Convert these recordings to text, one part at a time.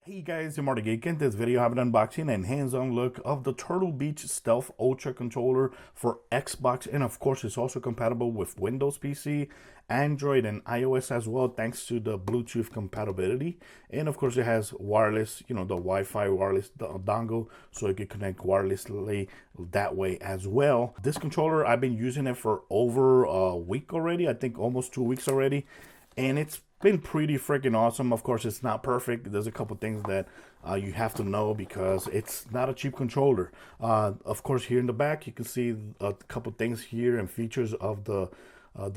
Hey guys, I'm MARCTHEGEEK. In this video I have an unboxing and hands-on look of the Turtle Beach Stealth Ultra controller for Xbox, and of course it's also compatible with Windows PC, Android, and iOS as well, thanks to the Bluetooth compatibility. And of course it has wireless, the Wi-Fi wireless dongle, so you can connect wirelessly that way as well. This controller, I've been using it for over a week already, I think almost 2 weeks already, and it's been pretty freaking awesome. Of course, it's not perfect. There's a couple things that you have to know because it's not a cheap controller. Of course, here in the back, you can see a couple things here and features of the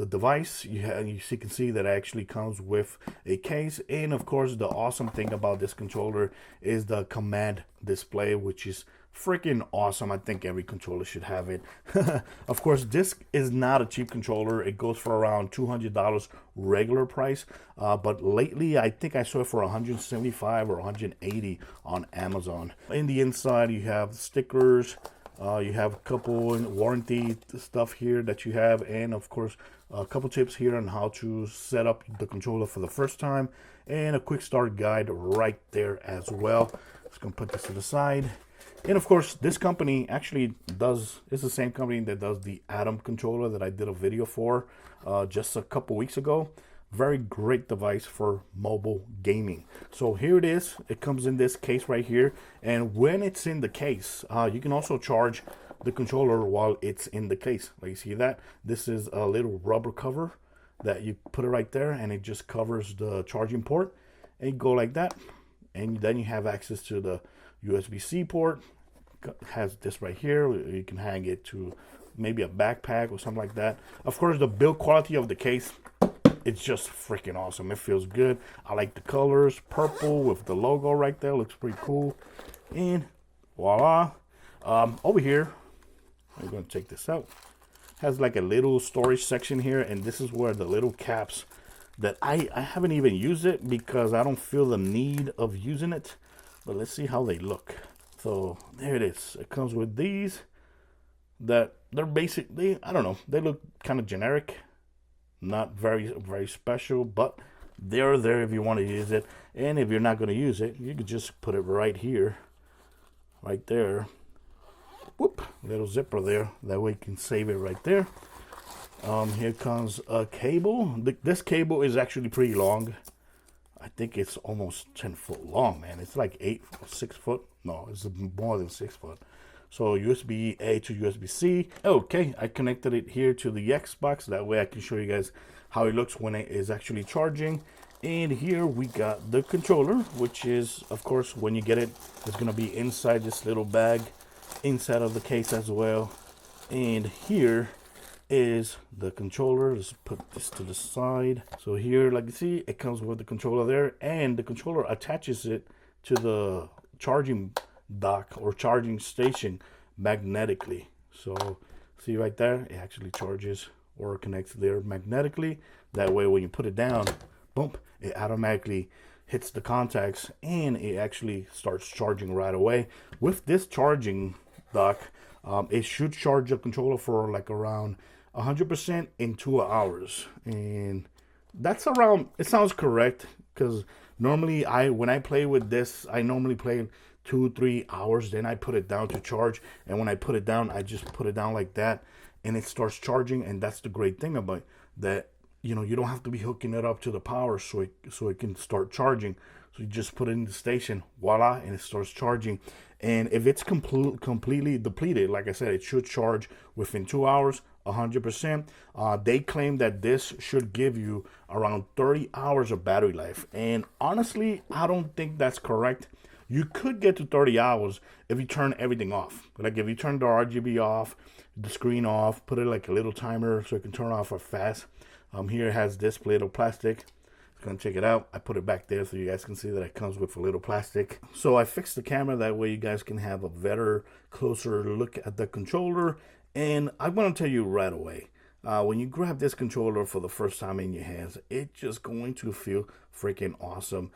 device. You can see that it actually comes with a case, and of course the awesome thing about this controller is the command display, which is freaking awesome. I think every controller should have it. Of course, this is not a cheap controller. It goes for around $200 regular price, but lately I think I saw it for 175 or 180 on Amazon. In the inside you have stickers, you have a couple warranty stuff here that you have, and of course a couple tips here on how to set up the controller for the first time, and a quick start guide right there as well. Just gonna put this to the side. And of course, this company actually it's the same company that does the Atom controller that I did a video for just a couple weeks ago. Very great device for mobile gaming. So here it is. It comes in this case right here. And when it's in the case, you can also charge the controller while it's in the case. Like you see that? This is a little rubber cover that you put it right there, and it just covers the charging port. And you go like that. And then you have access to the USB-C port. Has this right here. You can hang it to maybe a backpack or something like that. Of course, the build quality of the case, it's just freaking awesome. It feels good. I like the colors. Purple with the logo right there. Looks pretty cool. And voila. Over here, I'm going to take this out. Has like a little storage section here, and this is where the little caps that I haven't even used it because I don't feel the need of using it. But let's see how they look. So there it is. It comes with these that they're basically, I don't know, they look kind of generic, not very special, but they're there if you want to use it. And if you're not going to use it, you could just put it right here, right there. Whoop, little zipper there. That way you can save it right there. Here comes a cable. This cable is actually pretty long. I think it's almost 10 foot long, man. It's like 8 or 6 foot. No, it's more than 6 foot. So USB-A to USB-C. Okay, I connected it here to the Xbox. That way I can show you guys how it looks when it is actually charging. And here we got the controller, which is, of course, when you get it, it's going to be inside this little bag, inside of the case as well. And here is the controller. Let's put this to the side. So here, like you see, it comes with the controller there, and the controller attaches it to the charging dock or charging station magnetically. So see right there, it actually charges or connects there magnetically. That way when you put it down, boom, it automatically hits the contacts and it actually starts charging right away. With this charging dock, it should charge the controller for like around 100% in 2 hours, and that's around, it sounds correct, because normally when I play with this, I normally play 2-3 hours, then I put it down to charge, and when I put it down, I just put it down like that and it starts charging. And that's the great thing about that, you don't have to be hooking it up to the power so it can start charging. So you just put it in the station, voila, and it starts charging. And if it's completely depleted, like I said, it should charge within 2 hours, 100%. They claim that this should give you around 30 hours of battery life. And honestly, I don't think that's correct. You could get to 30 hours if you turn everything off. Like if you turn the RGB off, the screen off, put it like a little timer so it can turn off fast. Here it has this little plastic. Gonna check it out. I put it back there so you guys can see that it comes with a little plastic. So I fixed the camera that way you guys can have a better, closer look at the controller. And I'm gonna tell you right away, when you grab this controller for the first time in your hands, it's just going to feel freaking awesome.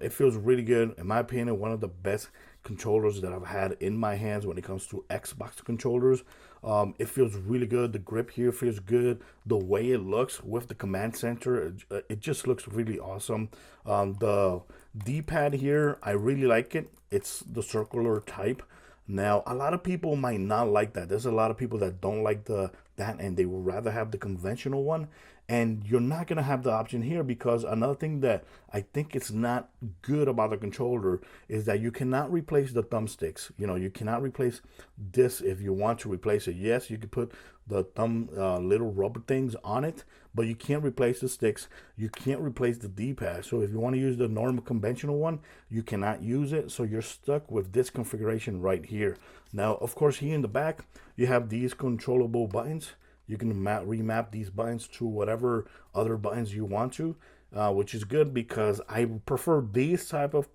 It feels really good. In my opinion, one of the best controllers that I've had in my hands when it comes to Xbox controllers. It feels really good. The grip here feels good. The way it looks with the command center, it just looks really awesome. The D-pad here, I really like it. It's the circular type. Now, a lot of people might not like that. There's a lot of people that don't like that and they would rather have the conventional one. And you're not going to have the option here because another thing that I think is not good about the controller is that you cannot replace the thumbsticks. You know, you cannot replace this if you want to replace it. Yes, you can put the thumb little rubber things on it, but you can't replace the sticks. You can't replace the D-pad. So if you want to use the normal conventional one, you cannot use it. So you're stuck with this configuration right here. Now, of course, here in the back, you have these controllable buttons. You can remap these buttons to whatever other buttons you want to, which is good because I prefer these type of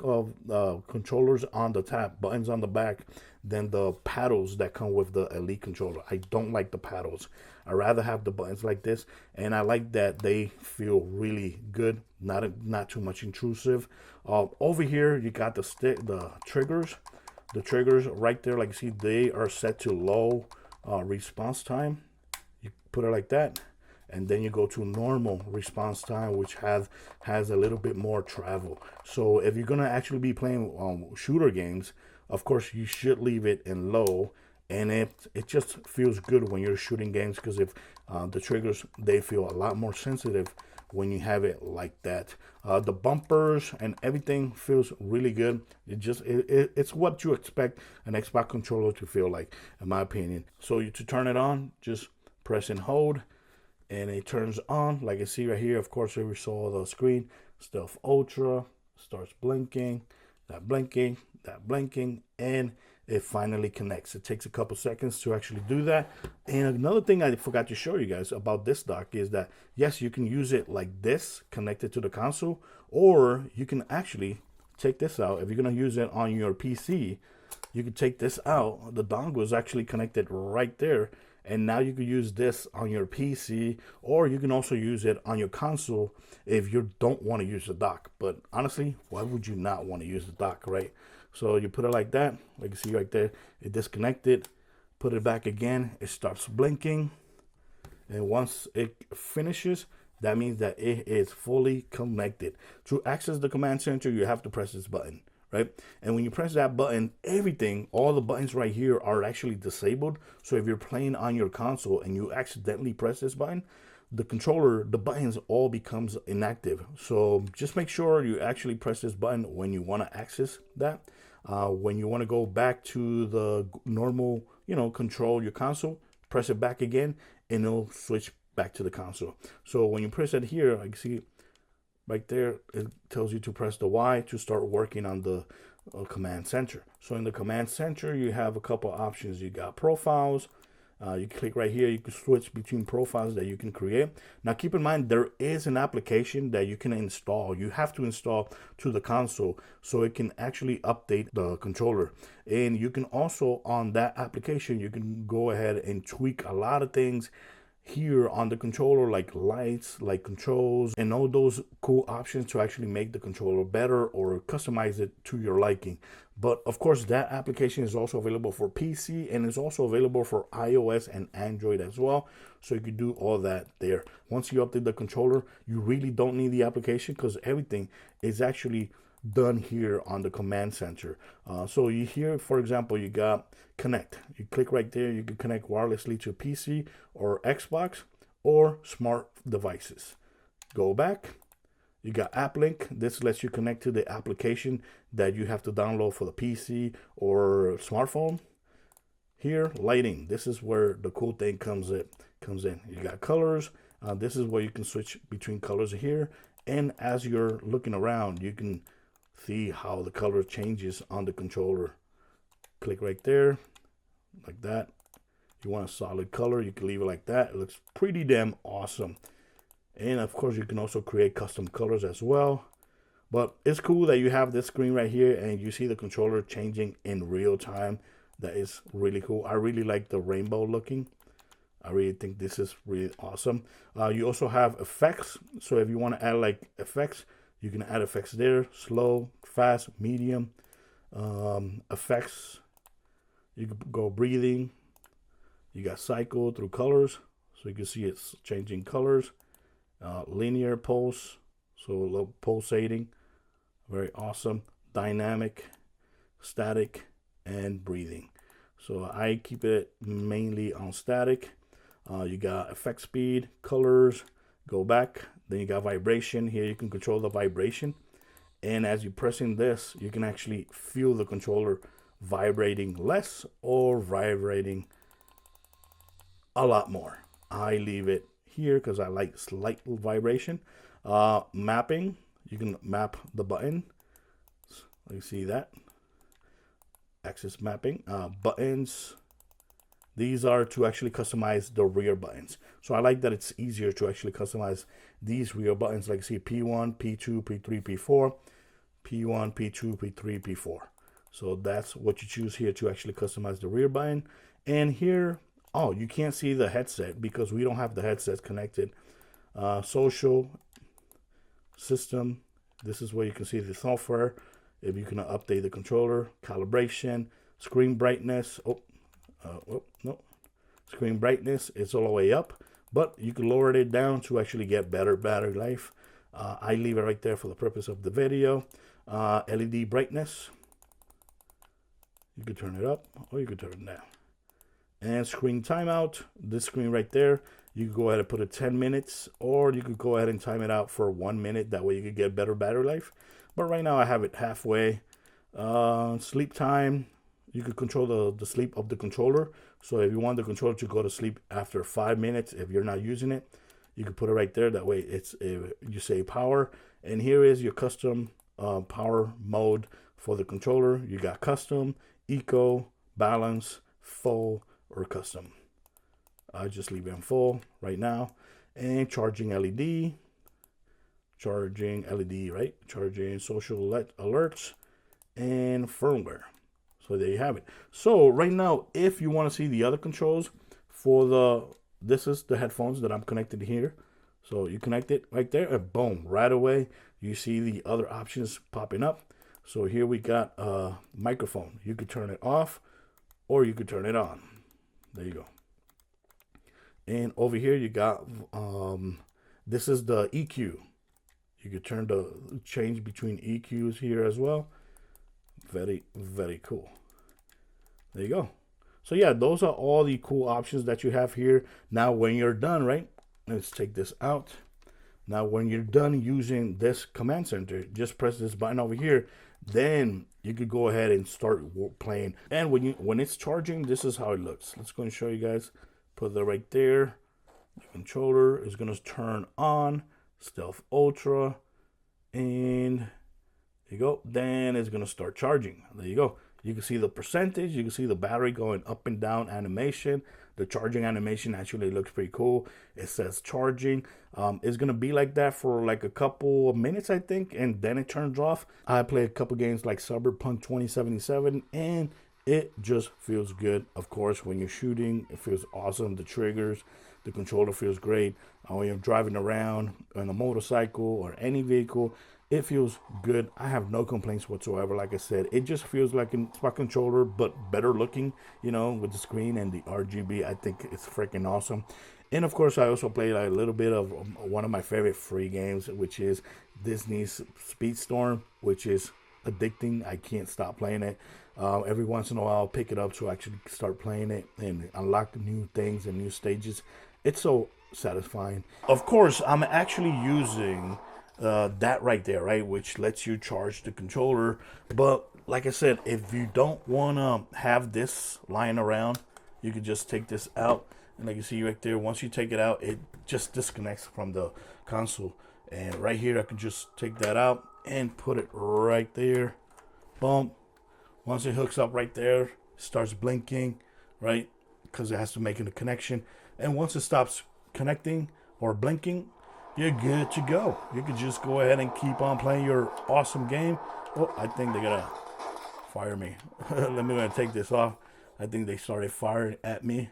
controllers on the top, buttons on the back, than the paddles that come with the Elite controller. I don't like the paddles. I rather have the buttons like this, and I like that they feel really good, not too much intrusive. Over here, you got the triggers. The triggers right there, like you see, they are set to low response time. You put it like that, and then you go to normal response time, which has a little bit more travel. So if you're gonna actually be playing shooter games, of course you should leave it in low, and it just feels good when you're shooting games, because if the triggers, they feel a lot more sensitive when you have it like that. The bumpers and everything feels really good. It's what you expect an Xbox controller to feel like, in my opinion. So to turn it on, just press and hold, and it turns on. Like you see right here, of course, we saw the screen. Stealth Ultra starts blinking, that blinking, that blinking, and it finally connects. It takes a couple seconds to actually do that. And another thing I forgot to show you guys about this dock is that, yes, you can use it like this, connected to the console, or you can actually take this out. If you're going to use it on your PC, you can take this out. The dongle is actually connected right there. And now you can use this on your PC, or you can also use it on your console if you don't want to use the dock. But honestly, why would you not want to use the dock, right? So you put it like that, like you see right there, it disconnected, put it back again, it starts blinking. And once it finishes, that means that it is fully connected. To access the command center, you have to press this button, right? And when you press that button, everything, all the buttons right here are actually disabled. So if you're playing on your console and you accidentally press this button, the controller, the buttons all becomes inactive. So just make sure you actually press this button when you want to access that. When you want to go back to the normal, control your console, press it back again, and it'll switch back to the console. So when you press it here, I see right there, it tells you to press the Y to start working on the command center. So in the command center, you have a couple options. You got profiles. You click right here, you can switch between profiles that you can create. Now keep in mind, there is an application that you can install. You have to install to the console so it can actually update the controller. And you can also, on that application, you can go ahead and tweak a lot of things here on the controller, like lights, like controls, and all those cool options to actually make the controller better or customize it to your liking. But of course, that application is also available for PC, and it's also available for iOS and Android as well. So you can do all that there. Once you update the controller, you really don't need the application because everything is actually done here on the command center. So you here, for example, you got connect. You click right there, you can connect wirelessly to PC or Xbox or smart devices. Go back, you got app link. This lets you connect to the application that you have to download for the PC or smartphone. Here, lighting. This is where the cool thing comes in. You got colors. This is where you can switch between colors here. And as you're looking around, you can see how the color changes on the controller. Click right there, like that. You want a solid color, you can leave it like that. It looks pretty damn awesome. And of course, you can also create custom colors as well. But it's cool that you have this screen right here and you see the controller changing in real time. That is really cool. I really like the rainbow looking. I really think this is really awesome. You also have effects. So if you want to add like effects, you can add effects there: slow, fast, medium. Effects, you can go breathing. You got cycle through colors, so you can see it's changing colors. Linear pulse, so a little pulsating, very awesome. Dynamic, static, and breathing. So I keep it mainly on static. You got effect speed, colors, go back. Then you got vibration. Here you can control the vibration. And as you're pressing this, you can actually feel the controller vibrating less or vibrating a lot more. I leave it here because I like slight vibration. Mapping, you can map the button. You see that? Axis mapping. Buttons, these are to actually customize the rear buttons. So I like that it's easier to actually customize these rear buttons. Like see P1, P2, P3, P4, P1, P2, P3, P4. So that's what you choose here to actually customize the rear button. And here, oh, you can't see the headset because we don't have the headset connected. Social, system, this is where you can see the software. If you can update the controller, calibration, screen brightness. No. Screen brightness, it's all the way up, but you can lower it down to actually get better battery life. I leave it right there for the purpose of the video. LED brightness, you can turn it up or you can turn it down. And screen timeout, this screen right there, you can go ahead and put it 10 minutes, or you could go ahead and time it out for 1 minute. That way you could get better battery life. But right now I have it halfway. Sleep time, you could control the sleep of the controller. So if you want the controller to go to sleep after 5 minutes, if you're not using it, you can put it right there. That way it's you save power. And here is your custom power mode for the controller. You got custom, eco, balance, full, or custom. I just leave it in full right now. And charging LED, right? Charging social alerts and firmware. So there you have it. So right now, if you want to see the other controls for this is the headphones that I'm connected here. So you connect it right there and boom, right away, you see the other options popping up. So here we got a microphone. You could turn it off or you could turn it on. There you go. And over here you got this is the EQ. You could turn the change between EQs here as well. Very, very cool. There you go. So yeah, those are all the cool options that you have here. Now when you're done, right, let's take this out. Now when you're done using this command center, just press this button over here. Then you could go ahead and start playing. And when it's charging, this is how it looks. Let's go and show you guys. Put that right there. The controller is going to turn on Stealth Ultra, and there you go. Then it's going to start charging. There you go. You can see the percentage. You can see the battery going up and down animation. The charging animation actually looks pretty cool. It says charging. It's going to be like that for like a couple of minutes, I think, and then it turns off. I play a couple games like Cyberpunk 2077, and it just feels good. Of course, when you're shooting, it feels awesome. The triggers, the controller feels great. When you're driving around on a motorcycle or any vehicle, it feels good. I have no complaints whatsoever. Like I said, it just feels like a spot controller, but better looking, you know, with the screen and the RGB. I think it's freaking awesome. And of course, I also played a little bit of one of my favorite free games, which is Disney's Speedstorm, which is addicting. I can't stop playing it. Every once in a while, I'll pick it up to actually start playing it and unlock new things and new stages. It's so satisfying. Of course, I'm actually using that right there, right, which lets you charge the controller. But like I said, if you don't want to have this lying around, you can just take this out. And like you see right there, once you take it out, it just disconnects from the console. And right here, I can just take that out and put it right there. Boom. Once it hooks up right there, it starts blinking, right? Because it has to make a connection. And once it stops connecting or blinking, you're good to go. You can just go ahead and keep on playing your awesome game. Oh, I think they're going to fire me. Let me take this off. I think they started firing at me.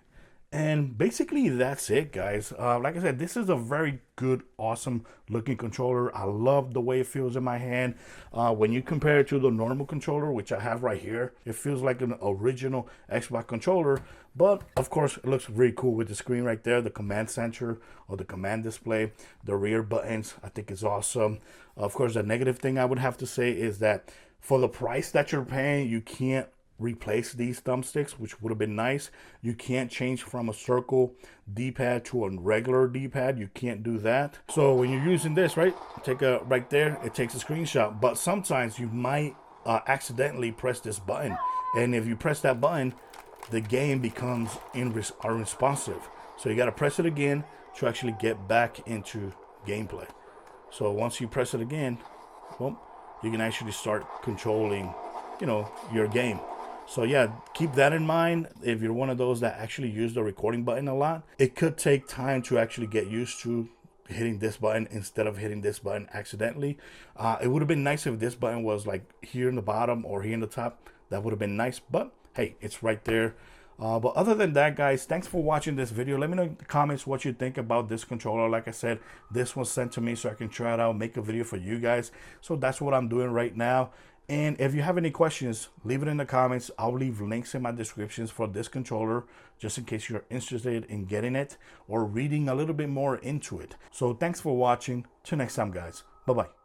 And basically that's it, guys. Like I said, this is a very good, awesome looking controller. I love the way it feels in my hand. When you compare it to the normal controller, which I have right here, it feels like an original Xbox controller. But of course, it looks really cool with the screen right there, the command center or the command display, the rear buttons. I think is awesome. Of course, the negative thing I would have to say is that for the price that you're paying, you can't replace these thumbsticks, which would have been nice. You can't change from a circle D-pad to a regular D-pad. You can't do that. So when you're using this, right, take a right there, it takes a screenshot. But sometimes you might accidentally press this button, and if you press that button, the game becomes unresponsive. So you got to press it again to actually get back into gameplay. So once you press it again, well, you can actually start controlling, you know, your game. So yeah, keep that in mind. If you're one of those that actually use the recording button a lot, it could take time to actually get used to hitting this button instead of hitting this button accidentally. It would have been nice if this button was like here in the bottom or here in the top. That would have been nice, but hey, it's right there. But other than that, guys, thanks for watching this video. Let me know in the comments what you think about this controller. Like I said, this was sent to me so I can try it out, make a video for you guys. So that's what I'm doing right now. And if you have any questions, leave it in the comments. I'll leave links in my descriptions for this controller, just in case you're interested in getting it or reading a little bit more into it. So thanks for watching. Till next time, guys. Bye-bye.